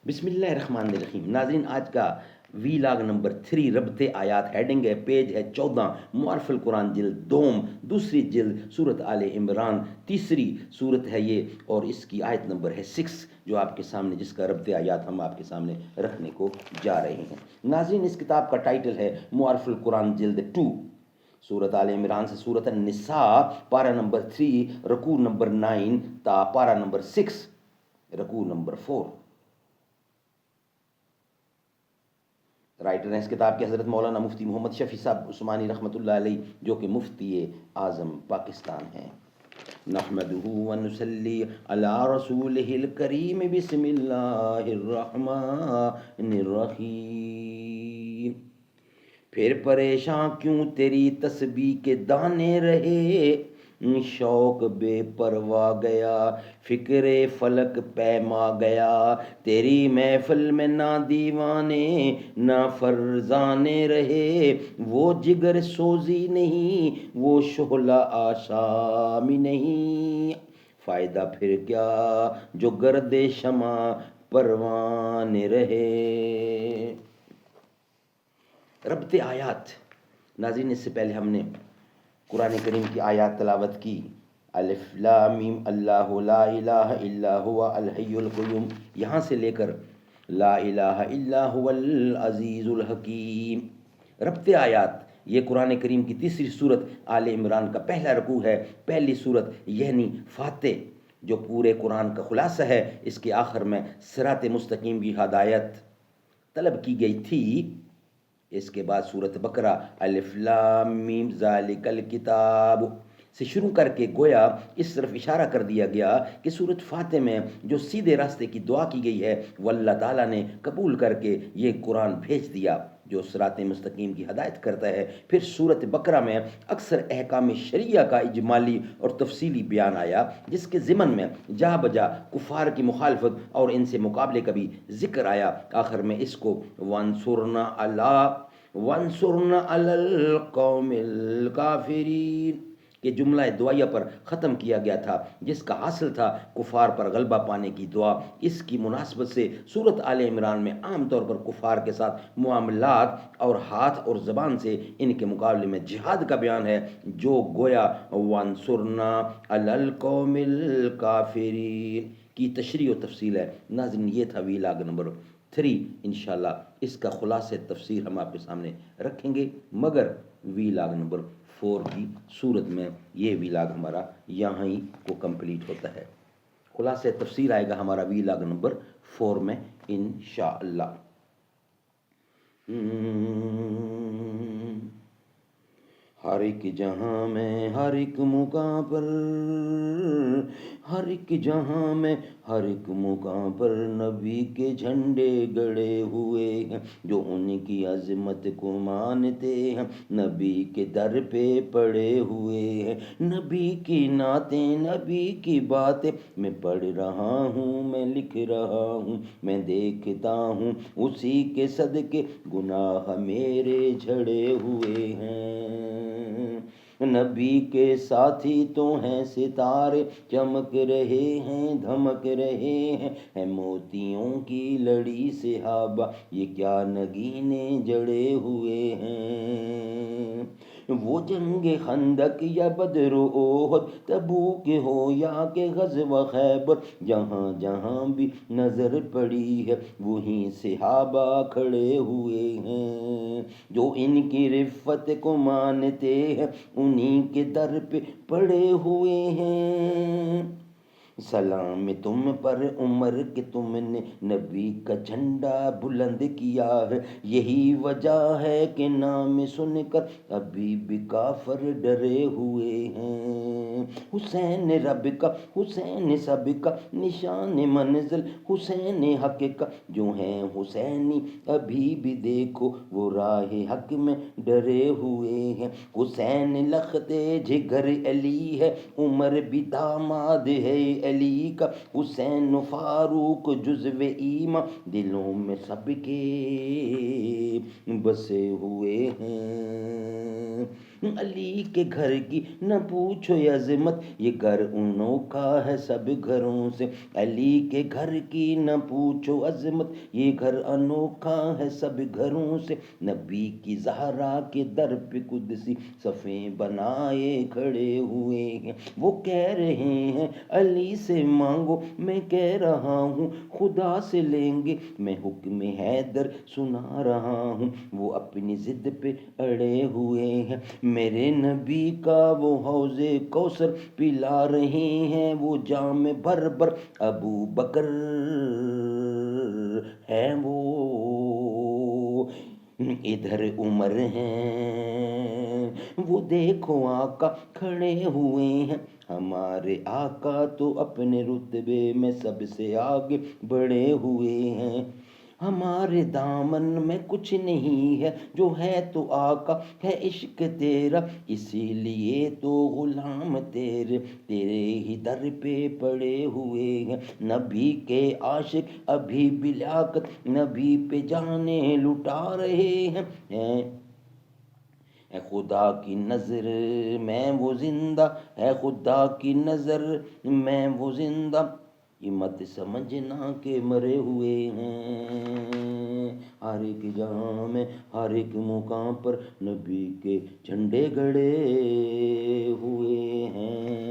بسم اللہ الرحمن الرحیم. ناظرین، آج کا وی لاگ نمبر 3 ربط آیات، ہیڈنگ ہے، پیج ہے 14، معارف القرآن جلد دوم، دوسری جلد، سورت آل عمران، تیسری سورت ہے یہ، اور اس کی آیت نمبر ہے 6 جو آپ کے سامنے، جس کا ربط آیات ہم آپ کے سامنے رکھنے کو جا رہے ہیں. ناظرین، اس کتاب کا ٹائٹل ہے معارف القرآن جلد 2، سورت آل عمران سے سورت النساء، پارہ نمبر 3، رکوع نمبر 9 تا پارہ نمبر 6، رکوع نمبر 4. رائٹر ہیں اس کتاب کے حضرت مولانا مفتی محمد شفیع صاحب عثمانی رحمۃ اللہ علیہ، جو کہ مفتی اعظم پاکستان ہیں. نحمده ونصلی علی رسولہ الکریم، بسم اللہ الرحمن الرحیم. پھر پریشاں کیوں تیری تسبیح کے دانے رہے، شوق بے پروا گیا، فکر فلک پیما گیا، تیری محفل میں نہ دیوانے نہ فرزانے رہے، وہ جگر سوزی نہیں، وہ شعلہ آشامی نہیں، فائدہ پھر کیا جو گرد شمع پروانے رہے. ربط آیات. ناظرین، اس سے پہلے ہم نے قرآن کریم کی آیات تلاوت کی. الف لام میم اللہ لا الہ الا هو الحی القیوم، یہاں سے لے کر لا الہ الا هو العزیز الحکیم. ربط آیات یہ قرآن کریم کی تیسری صورت آل عمران کا پہلا رکوع ہے، پہلی صورت یعنی فاتح، جو پورے قرآن کا خلاصہ ہے. اس کے آخر میں صراط مستقیم کی ہدایت طلب کی گئی تھی. اس کے بعد سورت بقرہ الف لام میم ذالک الکتاب سے شروع کر کے گویا اس طرف اشارہ کر دیا گیا کہ سورت فاتح میں جو سیدھے راستے کی دعا کی گئی ہے وہ اللہ تعالیٰ نے قبول کر کے یہ قرآن بھیج دیا جو صراط مستقیم کی ہدایت کرتا ہے. پھر سورت بقرہ میں اکثر احکام شریعہ کا اجمالی اور تفصیلی بیان آیا، جس کے ضمن میں جا بجا کفار کی مخالفت اور ان سے مقابلے کا بھی ذکر آیا. آخر میں اس کو وانصرنا علی القوم الکافرین کہ جملہ دعائیہ پر ختم کیا گیا تھا، جس کا حاصل تھا کفار پر غلبہ پانے کی دعا. اس کی مناسبت سے سورت آل عمران میں عام طور پر کفار کے ساتھ معاملات اور ہاتھ اور زبان سے ان کے مقابلے میں جہاد کا بیان ہے، جو گویا وانصرنا علی القوم الکافرین کی تشریح و تفصیل ہے. ناظرین، یہ تھا ویلاگ نمبر 3. انشاءاللہ اس کا خلاصہ تفسیر ہم آپ کے سامنے رکھیں گے، مگر ویلاگ نمبر 4 کی صورت میں یہ ویلاگ ہمارا یہاں ہی کو کمپلیٹ ہوتا ہے. خلاصہ تفسیر آئے گا ہمارا ویلاگ نمبر 4 میں انشاءاللہ. ہر ایک جہاں میں ہر ایک مقام پر، ہر ایک جہاں میں ہر ایک مقام پر نبی کے جھنڈے گڑے ہوئے ہیں، جو ان کی عظمت کو مانتے ہیں نبی کے در پہ پڑے ہوئے ہیں. نبی کی نعتیں، نبی کی باتیں میں پڑھ رہا ہوں، میں لکھ رہا ہوں، میں دیکھتا ہوں، اسی کے صدقے گناہ میرے جھڑے ہوئے ہیں. نبی کے ساتھی تو ہیں ستارے، چمک رہے ہیں، دھمک رہے ہیں موتیوں کی لڑی صحابہ، یہ کیا نگینے جڑے ہوئے ہیں. وہ جنگ خندق یا بدر و احد، تبوک ہو یا کہ غزوہ خیبر، جہاں جہاں بھی نظر پڑی ہے وہیں صحابہ کھڑے ہوئے ہیں. جو ان کی رفت کو مانتے ہیں انہی کے در پہ پڑے ہوئے ہیں. سلام تم پر عمر کہ تم نے نبی کا جھنڈا بلند کیا ہے، یہی وجہ ہے کہ نام سن کر ابھی بھی کافر ڈرے ہوئے ہیں. حسین رب کا، حسین سب کا نشان منزل، حسین حق کا جو ہیں حسینی ابھی بھی دیکھو وہ راہ حق میں ڈرے ہوئے ہیں. حسین لخت جگر علی ہے، عمر بھی داماد ہے علی کا، حسین فاروق جزو ایمان دلوں میں سب کے بسے ہوئے ہیں. علی کے گھر کی نہ پوچھو یہ عظمت، یہ گھر انوکھا ہے سب گھروں سے، علی کے گھر کی نہ پوچھو عظمت، یہ گھر انوکھا ہے سب گھروں سے، نبی کی زہرا کے در پہ قدسی صفیں بنائے کھڑے ہوئے ہیں، وہ کہہ رہے ہیں علی سے مانگو، میں کہہ رہا ہوں خدا سے لیں گے، میں حکم حیدر سنا رہا ہوں، وہ اپنی ضد پہ اڑے ہوئے ہیں، میرے نبی کا وہ حوض کوثر پلا رہے ہیں، وہ جام بھر بھر، ابو بکر ہیں وہ، ادھر عمر ہیں وہ، دیکھو آقا کھڑے ہوئے ہیں، ہمارے آقا تو اپنے رتبے میں سب سے آگے بڑھے ہوئے ہیں، ہمارے دامن میں کچھ نہیں ہے، جو ہے تو آقا ہے عشق تیرا، اسی لیے تو غلام تیرے تیرے ہی در پہ پڑے ہوئے ہیں، نبی کے عاشق ابھی بھی لیاقت نبی پہ جانے لٹا رہے ہیں، اے خدا کی نظر میں وہ زندہ، ہے خدا کی نظر میں وہ زندہ، یہ مت سمجھنا کہ مرے ہوئے ہیں، ہر ایک جہاں میں ہر ایک مقام پر نبی کے جھنڈے گڑے ہوئے ہیں۔